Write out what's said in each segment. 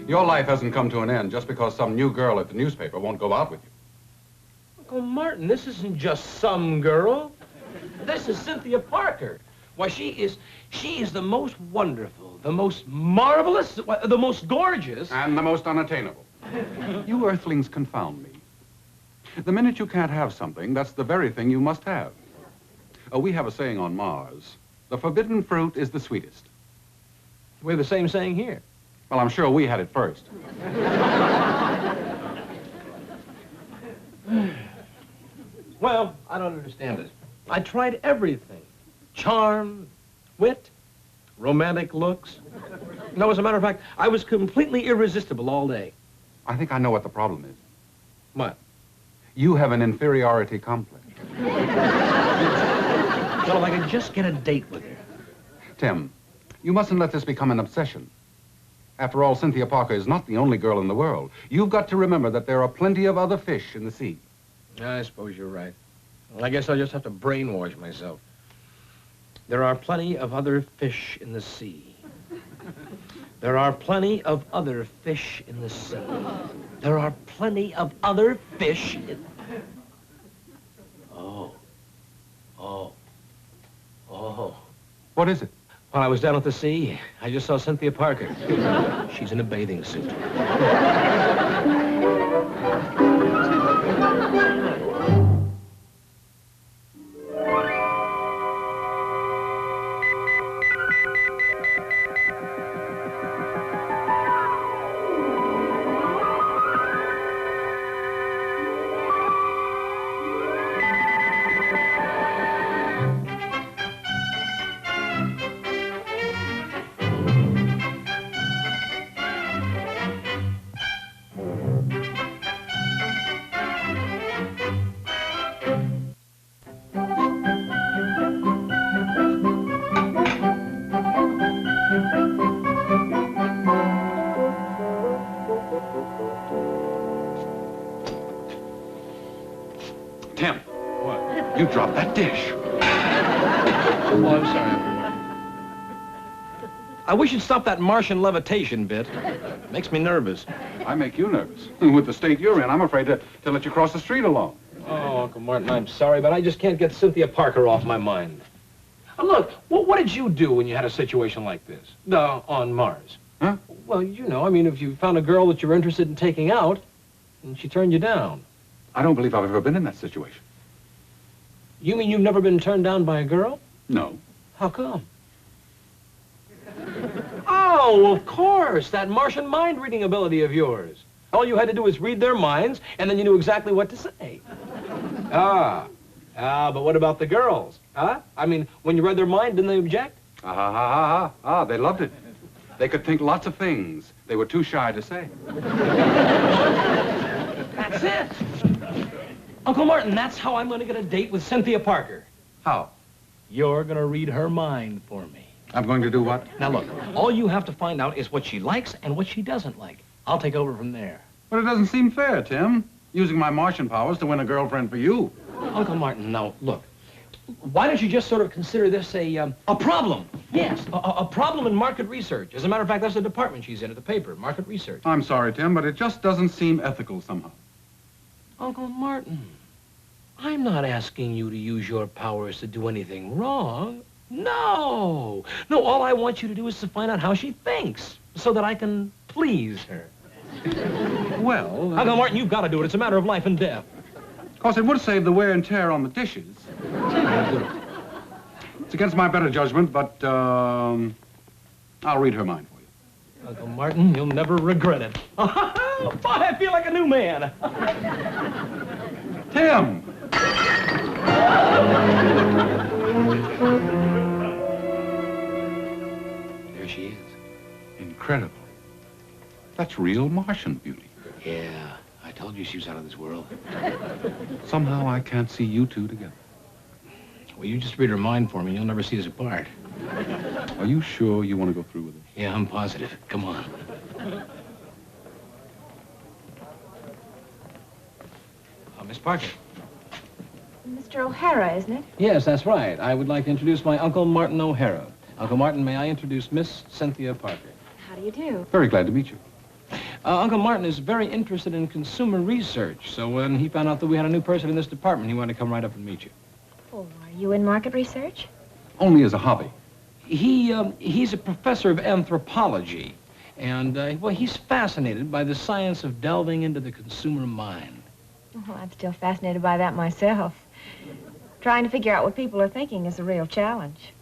Your life hasn't come to an end just because some new girl at the newspaper won't go out with you. Uncle Martin, this isn't just some girl. This is Cynthia Parker. Why, she is the most wonderful, the most marvelous, the most gorgeous. And the most unattainable. You earthlings confound me. The minute you can't have something, that's the very thing you must have. We have a saying on Mars. The forbidden fruit is the sweetest. We have the same saying here. Well, I'm sure we had it first. Well, I don't understand it. I tried everything. Charm, wit, romantic looks. No, as a matter of fact, I was completely irresistible all day. I think I know what the problem is. What? You have an inferiority complex. Well, if I could just get a date with her. Tim, you mustn't let this become an obsession. After all, Cynthia Parker is not the only girl in the world. You've got to remember that there are plenty of other fish in the sea. I suppose you're right. Well, I guess I'll just have to brainwash myself. There are plenty of other fish in the sea. There are plenty of other fish in the sea. There are plenty of other fish in... Oh. What is it? While I was down at the sea, I just saw Cynthia Parker. She's in a bathing suit. Tim. What? You dropped that dish. Oh, I'm sorry. I wish you'd stop that Martian levitation bit. Makes me nervous. I make you nervous. With the state you're in, I'm afraid to let you cross the street alone. Oh, Uncle Martin, I'm sorry, but I just can't get Cynthia Parker off my mind. Look, what did you do when you had a situation like this? On Mars? Huh? Well, you know, I mean, if you found a girl that you're interested in taking out, and she turned you down. I don't believe I've ever been in that situation. You mean you've never been turned down by a girl? No. How come? Oh, of course, that Martian mind-reading ability of yours. All you had to do was read their minds, and then you knew exactly what to say. But what about the girls? Huh? I mean, when you read their mind, didn't they object? They loved it. They could think lots of things they were too shy to say. That's it. Uncle Martin, that's how I'm going to get a date with Cynthia Parker. How? You're going to read her mind for me. I'm going to do what? Now, look, all you have to find out is what she likes and what she doesn't like. I'll take over from there. But it doesn't seem fair, Tim. Using my Martian powers to win a girlfriend for you. Uncle Martin, now, look. Why don't you just sort of consider this a problem? Yes, a problem in market research. As a matter of fact, that's the department she's in at the paper, market research. I'm sorry, Tim, but it just doesn't seem ethical somehow. Uncle Martin, I'm not asking you to use your powers to do anything wrong. No. No, all I want you to do is to find out how she thinks so that I can please her. Well... Uncle Martin, you've got to do it. It's a matter of life and death. Of course, it would save the wear and tear on the dishes. It's against my better judgment, but, I'll read her mind for you. Uncle Martin, you'll never regret it. Boy, I feel like a new man. Tim! There she is. Incredible. That's real Martian beauty. Yeah, I told you she was out of this world. Somehow I can't see you two together. Well, you just read her mind for me. You'll never see us apart. Are you sure you want to go through with it? Yeah, I'm positive. Come on. Miss Parker. Mr. O'Hara, isn't it? Yes, that's right. I would like to introduce my Uncle Martin O'Hara. Uncle Martin, may I introduce Miss Cynthia Parker? How do you do? Very glad to meet you. Uncle Martin is very interested in consumer research, so when he found out that we had a new person in this department, he wanted to come right up and meet you. Oh, are you in market research? Only as a hobby. He's a professor of anthropology, and, well, he's fascinated by the science of delving into the consumer mind. Oh, I'm still fascinated by that myself. Trying to figure out what people are thinking is a real challenge.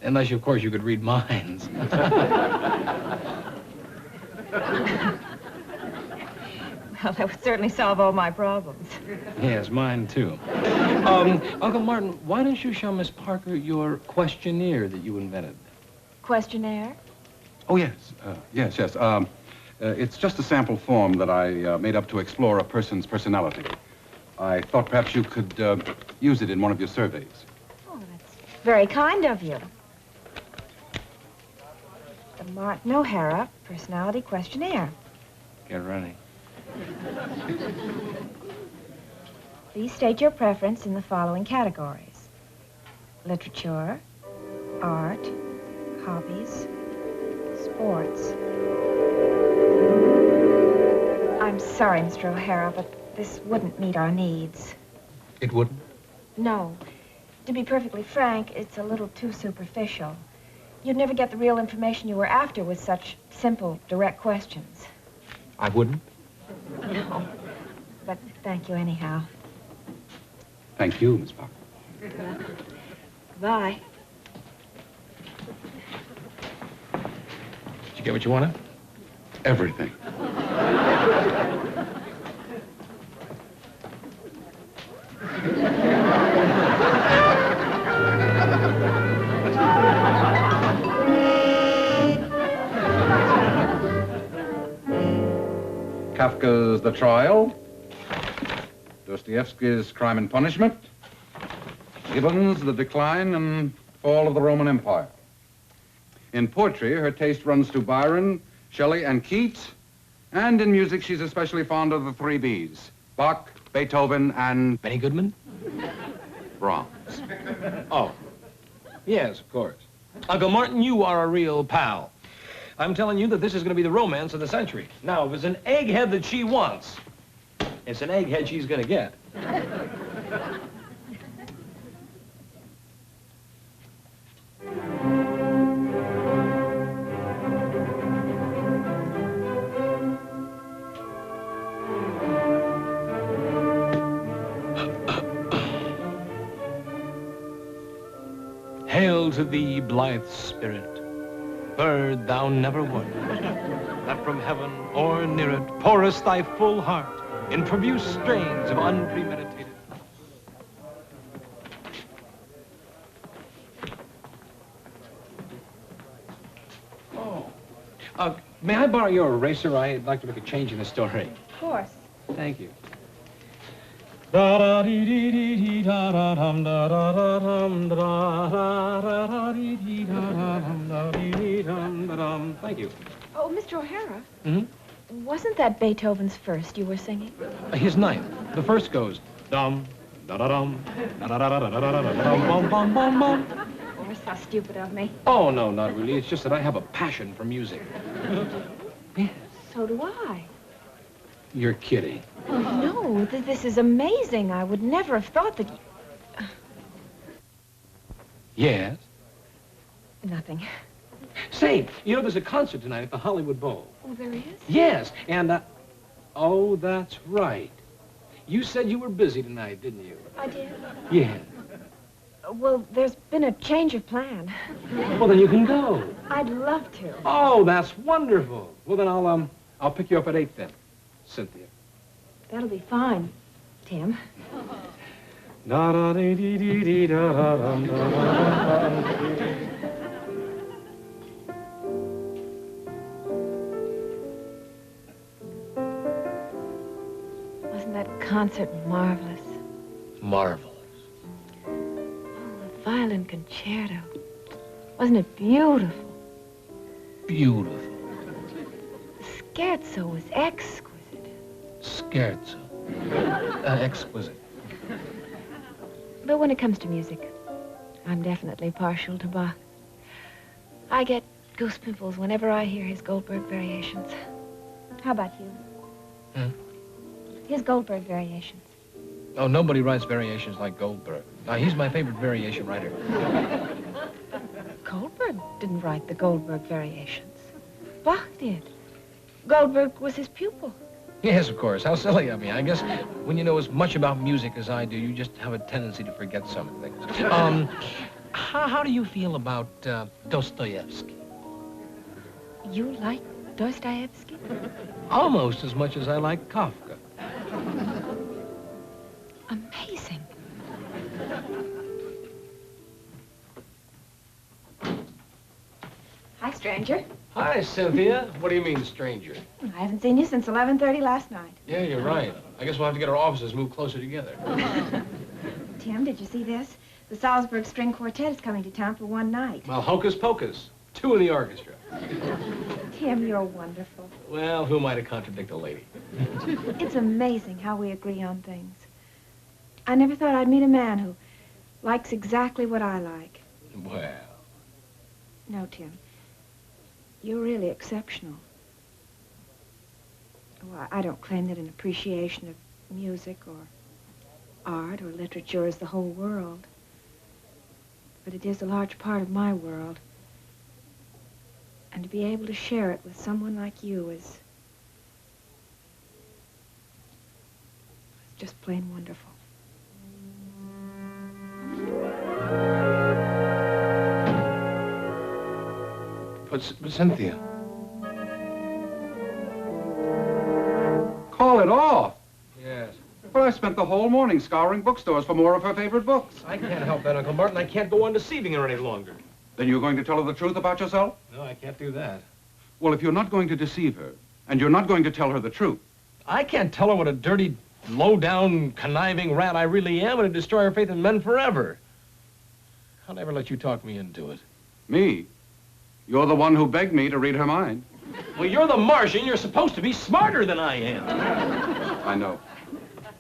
Unless, of course, you could read minds. Well, that would certainly solve all my problems. Yes, mine, too. Uncle Martin, why don't you show Miss Parker your questionnaire that you invented? Questionnaire? Oh, yes. Yes. It's just a sample form that I made up to explore a person's personality. I thought perhaps you could use it in one of your surveys. Oh, that's very kind of you. The Martin O'Hara Personality Questionnaire. Get ready. Please state your preference in the following categories: literature, art, hobbies, sports. I'm sorry, Mr. O'Hara, but this wouldn't meet our needs. It wouldn't? No. To be perfectly frank, it's a little too superficial. You'd never get the real information you were after with such simple, direct questions. I wouldn't? No. But thank you anyhow. Thank you, Miss Parker. Bye. Did you get what you wanted? Everything. Kafka's The Trial, Dostoevsky's Crime and Punishment, Gibbon's The Decline and Fall of the Roman Empire. In poetry, her taste runs to Byron, Shelley, and Keats, and in music, she's especially fond of the 3 B's, Bach, Beethoven, and Benny Goodman? Brahms. Oh, yes, of course. Uncle Martin, you are a real pal. I'm telling you that this is going to be the romance of the century. Now, if it's an egghead that she wants, it's an egghead she's going to get. Hail to thee, blithe spirit, bird thou never wert, that from heaven or near it pourest thy full heart in profuse strains of unpremeditated. Oh, may I borrow your eraser? I'd like to make a change in the story. Of course. Thank you. Thank you. Oh, Mr. O'Hara. Mm-hmm. Wasn't that Beethoven's first you were singing? His ninth. The first goes dum da da dum da da da da da da da da bum bum bum bum. Oh, that's so stupid of me. Oh no, not really. It's just that I have a passion for music. Yes. So do I. You're kidding. Oh, no, this is amazing. I would never have thought that... Yes. Nothing. Say, you know, there's a concert tonight at the Hollywood Bowl. Oh, there is? Yes, and, oh, that's right. You said you were busy tonight, didn't you? I did? Yeah. Well, there's been a change of plan. Well, then you can go. I'd love to. Oh, that's wonderful. Well, then I'll pick you up at 8 then, Cynthia. That'll be fine, Tim. Wasn't that concert marvelous? Marvelous. Oh, the violin concerto. Wasn't it beautiful? Beautiful. The scherzo was exquisite. Scherzo. Exquisite. But when it comes to music, I'm definitely partial to Bach. I get goose pimples whenever I hear his Goldberg variations. How about you? Hmm? His Goldberg variations. Oh, nobody writes variations like Colbert. Now, he's my favorite variation writer. Goldberg didn't write the Goldberg variations. Bach did. Goldberg was his pupil. Yes, of course. How silly of me. I guess when you know as much about music as I do, you just have a tendency to forget some things. How do you feel about Dostoevsky? You like Dostoevsky? Almost as much as I like Kafka. Amazing. Hi, stranger. Hi, Cynthia. What do you mean, stranger? I haven't seen you since 11:30 last night. Yeah, you're right. I guess we'll have to get our offices moved closer together. Tim, did you see this? The Salzburg String Quartet is coming to town for one night. Well, hocus pocus. 2 in the orchestra. Tim, you're wonderful. Well, who am I to contradict a lady? It's amazing how we agree on things. I never thought I'd meet a man who likes exactly what I like. Well... No, Tim. You're really exceptional. Well, I don't claim that an appreciation of music or art or literature is the whole world. But it is a large part of my world. And to be able to share it with someone like you is just plain wonderful. But Cynthia... Call it off. Yes. But I spent the whole morning scouring bookstores for more of her favorite books. I can't help that, Uncle Martin. I can't go on deceiving her any longer. Then you're going to tell her the truth about yourself? No, I can't do that. Well, if you're not going to deceive her, and you're not going to tell her the truth... I can't tell her what a dirty, low-down, conniving rat I really am and to destroy her faith in men forever. I'll never let you talk me into it. Me? You're the one who begged me to read her mind. Well, you're the Martian. You're supposed to be smarter than I am. I know.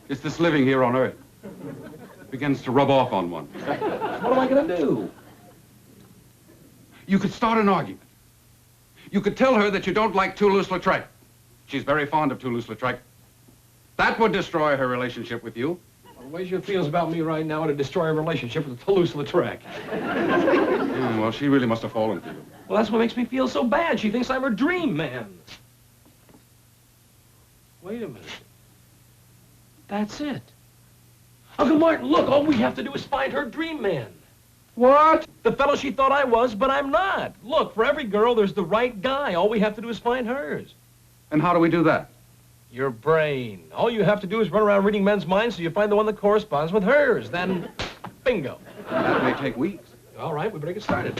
It's this living here on Earth. It begins to rub off on one. What am I going to do? You could start an argument. You could tell her that you don't like Toulouse-Lautrec. She's very fond of Toulouse-Lautrec. That would destroy her relationship with you. The way she feels about me right now would destroy a relationship with Toulouse-Lautrec. Yeah, well, she really must have fallen for you. Well, that's what makes me feel so bad. She thinks I'm her dream man. Wait a minute. That's it. Uncle Martin, look, all we have to do is find her dream man. What? The fellow she thought I was, but I'm not. Look, for every girl, there's the right guy. All we have to do is find hers. And how do we do that? Your brain. All you have to do is run around reading men's minds till you find the one that corresponds with hers. Then, bingo. That may take weeks. All right, we better get started.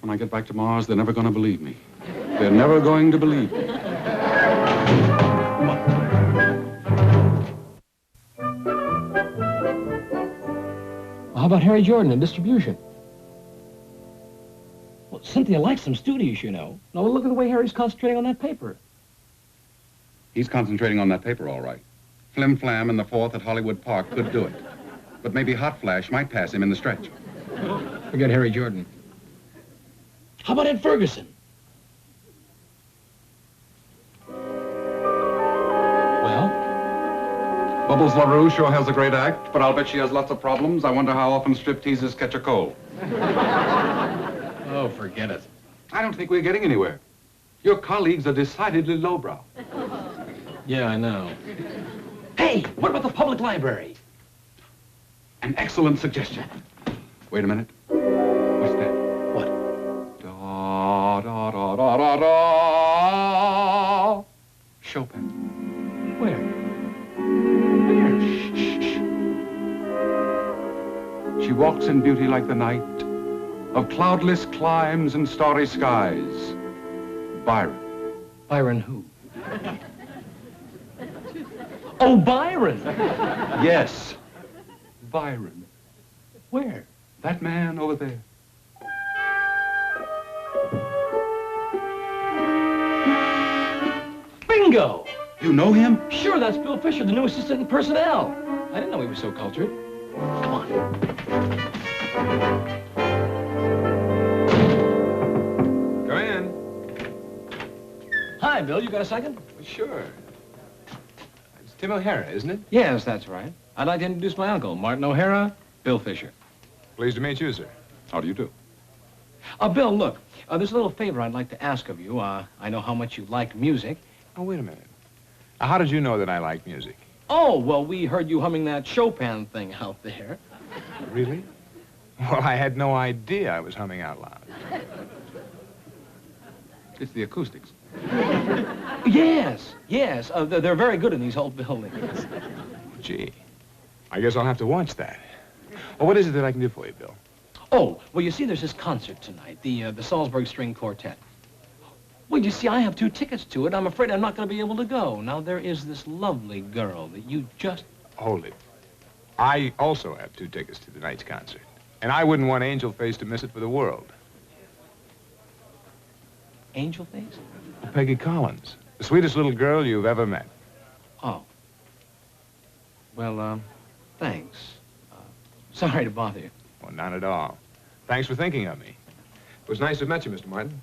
When I get back to Mars, they're never going to believe me. They're never going to believe me. Come on. Well, how about Harry Jordan and distribution? Well, Cynthia likes some studios, you know. Now, look at the way Harry's concentrating on that paper. He's concentrating on that paper, all right. Flim Flam in the 4th at Hollywood Park could do it. But maybe Hot Flash might pass him in the stretch. Forget Harry Jordan. How about Ed Ferguson? Well? Bubbles LaRue sure has a great act, but I'll bet she has lots of problems. I wonder how often stripteasers catch a cold. Oh, forget it. I don't think we're getting anywhere. Your colleagues are decidedly lowbrow. Yeah, I know. Hey, what about the public library? An excellent suggestion. Wait a minute. What's that? What? Da, da, da, da, da, da. Chopin. Where? Here. Shh, shh, shh. She walks in beauty like the night of cloudless climes and starry skies. Byron. Byron who? Oh, Byron! Yes, Byron. Where? That man over there. Bingo! You know him? Sure, that's Bill Fisher, the new assistant in personnel. I didn't know he was so cultured. Come on. Come in. Hi, Hi, Bill. You got a second? Sure. It's Tim O'Hara, isn't it? Yes, that's right. I'd like to introduce my uncle, Martin O'Hara, Bill Fisher. Pleased to meet you, sir. How do you do? Bill, look, there's a little favor I'd like to ask of you. I know how much you like music. Oh, wait a minute. Now, how did you know that I like music? Oh, well, we heard you humming that Chopin thing out there. Really? Well, I had no idea I was humming out loud. It's the acoustics. Yes, yes. They're very good in these old buildings. Gee, I guess I'll have to watch that. Well, what is it that I can do for you, Bill? Oh, well, you see, there's this concert tonight, the Salzburg String Quartet. Well, you see, I have 2 tickets to it. I'm afraid I'm not going to be able to go. Now, there is this lovely girl that you just... Hold it. I also have 2 tickets to tonight's concert. And I wouldn't want Angel Face to miss it for the world. Angel Face? Peggy Collins, the sweetest little girl you've ever met. Oh. Well, thanks. Sorry to bother you. Well, not at all. Thanks for thinking of me. It was nice to have met you, Mr. Martin.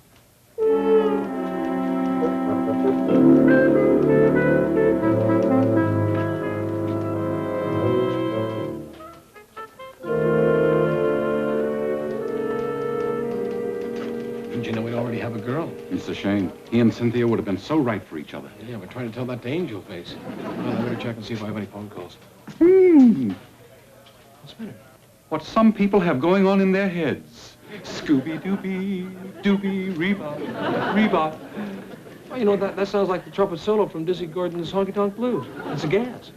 Didn't you know we'd already have a girl? It's a shame. He and Cynthia would have been so right for each other. Yeah, we're trying to tell that to Angel Face. Well, I better check and see if I have any phone calls. What's the matter? What some people have going on in their heads. Scooby-Dooby, Dooby, Reba, Reba. Well, you know, that sounds like the trumpet solo from Dizzy Gordon's Honky Tonk Blues. It's a gas.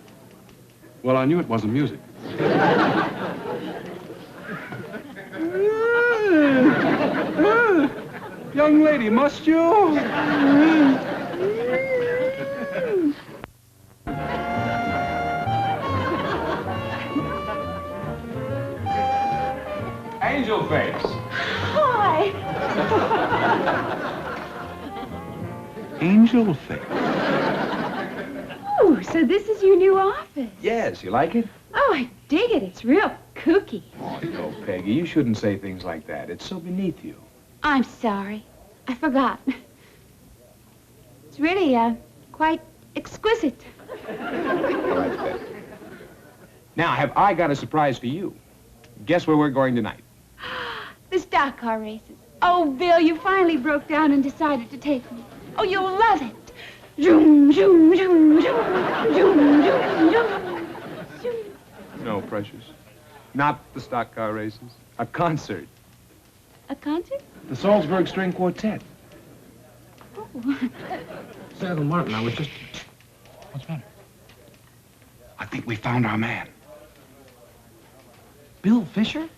Well, I knew it wasn't music. Young lady, must you? Angel Face. Hi. Angel Face. Oh, so this is your new office. Yes, you like it? Oh, I dig it. It's real kooky. Oh, no, Peggy, you shouldn't say things like that. It's so beneath you. I'm sorry. I forgot. It's really, quite exquisite. Well, that's better. Now, have I got a surprise for you? Guess where we're going tonight? The stock car races. Oh, Bill, you finally broke down and decided to take me. Oh, you'll love it. Zoom, zoom, zoom, zoom, zoom, zoom, zoom, zoom. No, precious. Not the stock car races. A concert. A concert? The Salzburg String Quartet. Oh. Say, Uncle Martin, I was just... What's the matter? I think we found our man. Bill Fisher?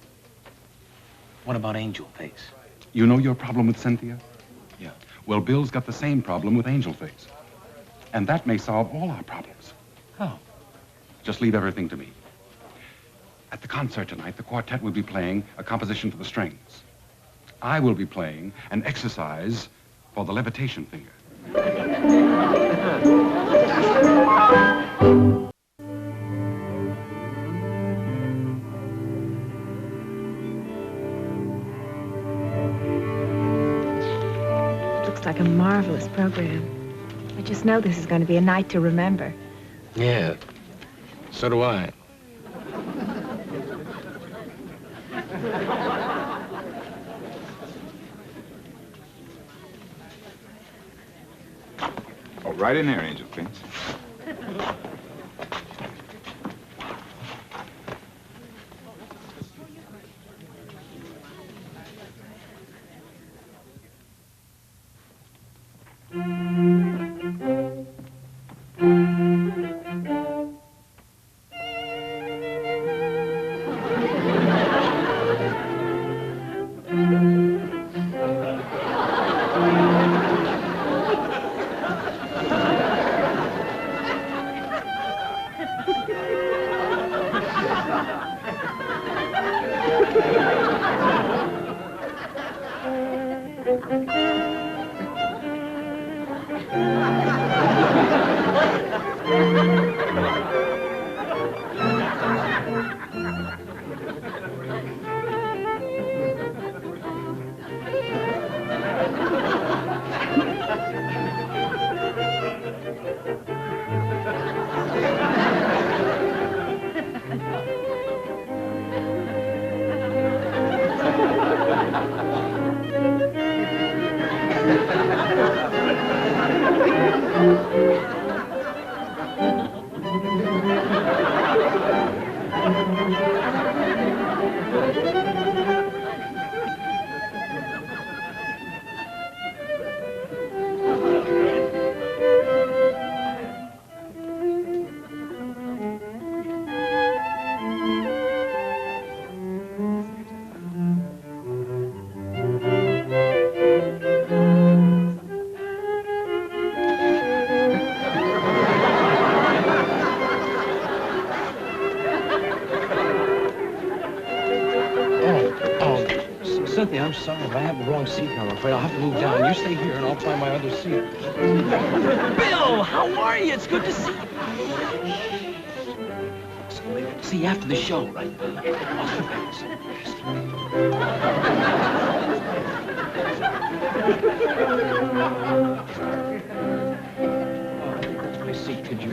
What about Angel Face? You know your problem with Cynthia? Yeah. Well, Bill's got the same problem with Angel Face. And that may solve all our problems. How? Just leave everything to me. At the concert tonight, the quartet will be playing a composition for the strings. I will be playing an exercise for the levitation finger. Looks like a marvelous program. I just know this is going to be a night to remember. Yeah. So do I. Oh, right in there, Angel Face. Cynthia, I'm sorry, but I have the wrong seat here, I'm afraid. I'll have to move down. You stay here, and I'll find my other seat. Bill, how are you? It's good to see you. So maybe I'll see you after the show, right? My seat, could you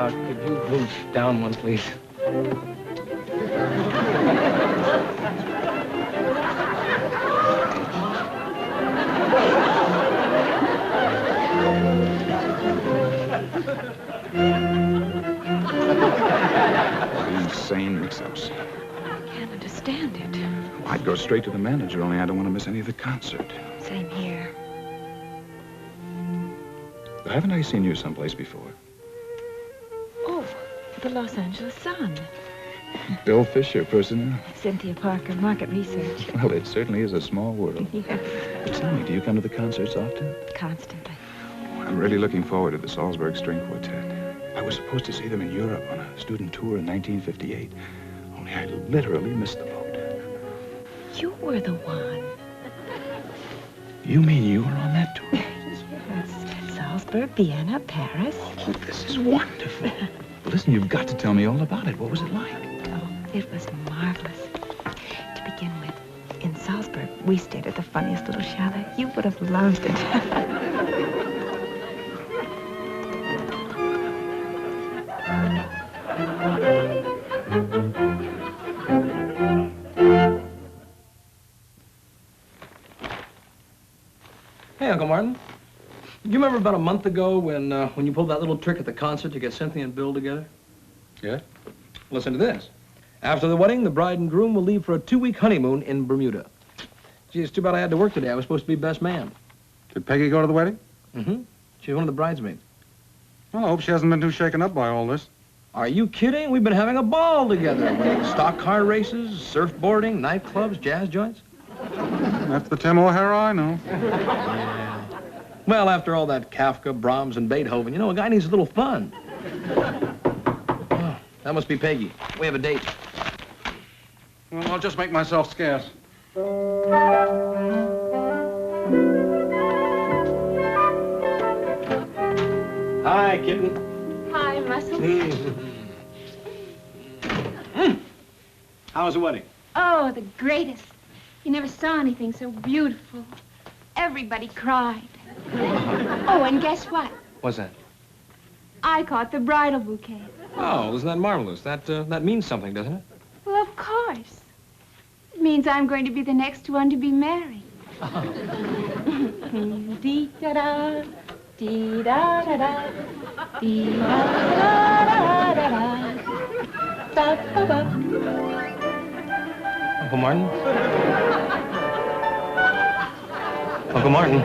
could you move down one, please? Insane mix-ups. I can't understand it. I'd go straight to the manager, only I don't want to miss any of the concert. Same here. But haven't I seen you someplace before? Oh, the Los Angeles Sun. Bill Fisher, personnel. Cynthia Parker, market research. Well, it certainly is a small world. Yes, Tell me, do you come to the concerts often? constantly. I'm really looking forward to the Salzburg String Quartet. I was supposed to see them in Europe on a student tour in 1958. Only I literally missed the boat. You were the one. You mean you were on that tour? Yes. Salzburg, Vienna, Paris. Oh, this is wonderful. Listen, you've got to tell me all about it. What was it like? Oh, it was marvelous. To begin with, in Salzburg, we stayed at the funniest little chalet. You would have loved it. Hey, Uncle Martin. Do you remember about a month ago when you pulled that little trick at the concert to get Cynthia and Bill together? Yeah? Listen to this. After the wedding, the bride and groom will leave for a 2-week honeymoon in Bermuda. Gee, it's too bad I had to work today. I was supposed to be best man. Did Peggy go to the wedding? Mm-hmm. She's one of the bridesmaids. Well, I hope she hasn't been too shaken up by all this. Are you kidding? We've been having a ball together. Stock car races, surfboarding, nightclubs, jazz joints. That's the Tim O'Hara I know. Well, after all that Kafka, Brahms, and Beethoven, you know, a guy needs a little fun. Oh, that must be Peggy. We have a date. Well, I'll just make myself scarce. Hi, kitten. Hi, Muscle. How was the wedding? Oh, the greatest. You never saw anything so beautiful. Everybody cried. Oh, and guess what? What's that? I caught the bridal bouquet. Oh, isn't that marvelous? That means something, doesn't it? Well, of course. It means I'm going to be the next one to be married. Dee-da-da, dee-da-da-da, dee-da-da-da-da-da, ba-ba-ba. Uncle Martin? Uncle Martin?